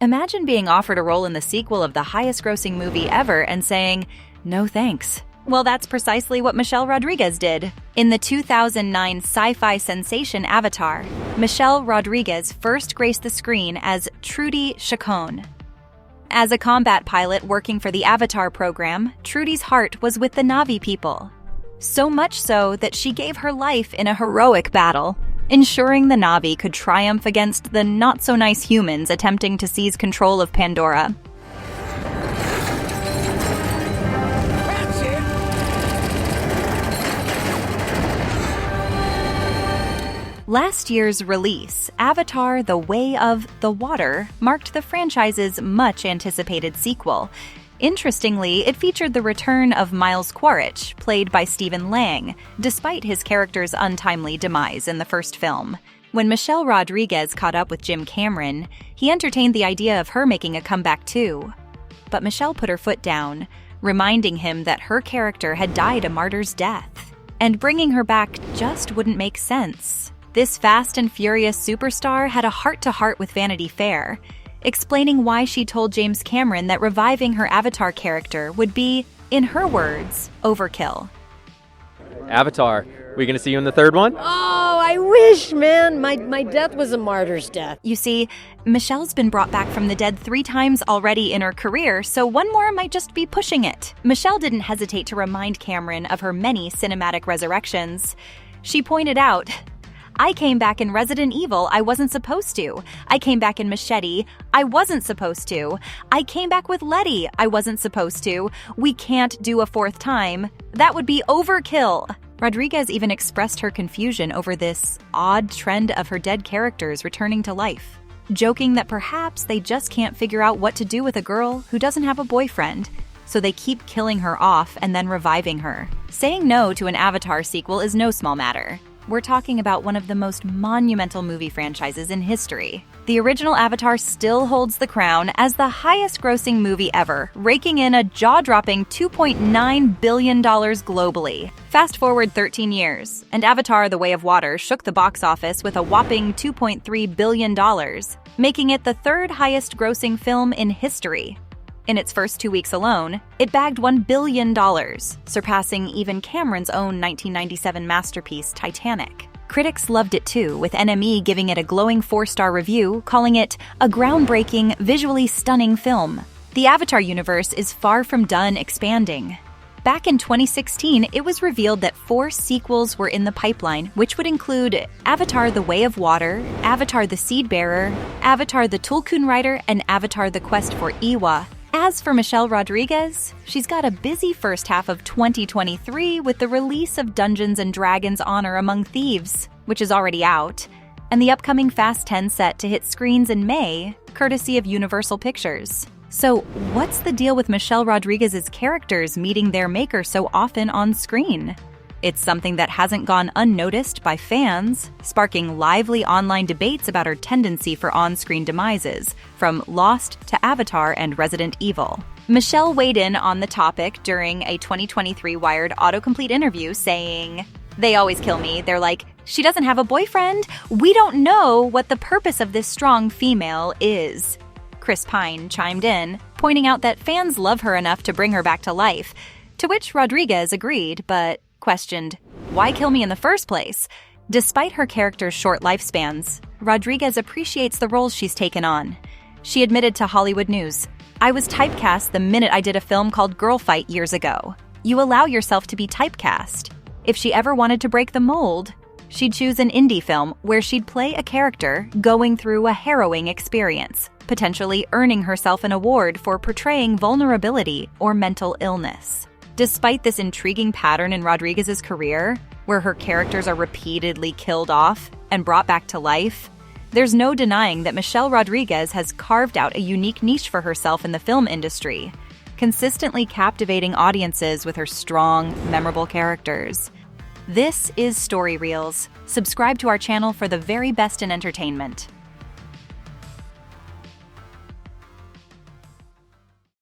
Imagine being offered a role in the sequel of the highest-grossing movie ever and saying, "No thanks." Well, that's precisely what Michelle Rodriguez did. In the 2009 sci-fi sensation Avatar, Michelle Rodriguez first graced the screen as Trudy Chacon. As a combat pilot working for the Avatar program, Trudy's heart was with the Na'vi people. So much so that she gave her life in a heroic battle, ensuring the Na'vi could triumph against the not-so-nice humans attempting to seize control of Pandora. Last year's release, Avatar: The Way of the Water, marked the franchise's much-anticipated sequel. Interestingly, it featured the return of Miles Quaritch, played by Stephen Lang, despite his character's untimely demise in the first film. When Michelle Rodriguez caught up with Jim Cameron, he entertained the idea of her making a comeback too. But Michelle put her foot down, reminding him that her character had died a martyr's death, and bringing her back just wouldn't make sense. This Fast and Furious superstar had a heart-to-heart with Vanity Fair, explaining why she told James Cameron that reviving her Avatar character would be, in her words, overkill. Avatar, we gonna see you in the third one? Oh, I wish, man. My death was a martyr's death. You see, Michelle's been brought back from the dead 3 times already in her career, so one more might just be pushing it. Michelle didn't hesitate to remind Cameron of her many cinematic resurrections. She pointed out, "I came back in Resident Evil, I wasn't supposed to. I came back in Machete, I wasn't supposed to. I came back with Letty, I wasn't supposed to. We can't do a 4th time. That would be overkill." Rodriguez even expressed her confusion over this odd trend of her dead characters returning to life, joking that perhaps they just can't figure out what to do with a girl who doesn't have a boyfriend, so they keep killing her off and then reviving her. Saying no to an Avatar sequel is no small matter. We're talking about one of the most monumental movie franchises in history. The original Avatar still holds the crown as the highest-grossing movie ever, raking in a jaw-dropping $2.9 billion globally. Fast forward 13 years, and Avatar: The Way of Water shook the box office with a whopping $2.3 billion, making it the 3rd highest-grossing film in history. In its first 2 weeks alone, it bagged $1 billion, surpassing even Cameron's own 1997 masterpiece, Titanic. Critics loved it too, with NME giving it a glowing 4-star review, calling it a groundbreaking, visually stunning film. The Avatar universe is far from done expanding. Back in 2016, it was revealed that 4 sequels were in the pipeline, which would include Avatar: The Way of Water, Avatar: The Seedbearer, Avatar: The Tulkun Rider, and Avatar: The Quest for Iwa. As for Michelle Rodriguez, she's got a busy first half of 2023 with the release of Dungeons & Dragons: Honor Among Thieves, which is already out, and the upcoming Fast 10 set to hit screens in May, courtesy of Universal Pictures. So what's the deal with Michelle Rodriguez's characters meeting their maker so often on screen? It's something that hasn't gone unnoticed by fans, sparking lively online debates about her tendency for on-screen demises, from Lost to Avatar and Resident Evil. Michelle weighed in on the topic during a 2023 Wired autocomplete interview, saying, "They always kill me. They're like, she doesn't have a boyfriend? We don't know what the purpose of this strong female is." Chris Pine chimed in, pointing out that fans love her enough to bring her back to life, to which Rodriguez agreed, but questioned, "Why kill me in the first place?" Despite her character's short lifespans, Rodriguez appreciates the roles she's taken on. She admitted to Hollywood News, "I was typecast the minute I did a film called Girl Fight years ago. You allow yourself to be typecast. If she ever wanted to break the mold, she'd choose an indie film where she'd play a character going through a harrowing experience, potentially earning herself an award for portraying vulnerability or mental illness." Despite this intriguing pattern in Rodriguez's career, where her characters are repeatedly killed off and brought back to life, there's no denying that Michelle Rodriguez has carved out a unique niche for herself in the film industry, consistently captivating audiences with her strong, memorable characters. This is Story Reels. Subscribe to our channel for the very best in entertainment.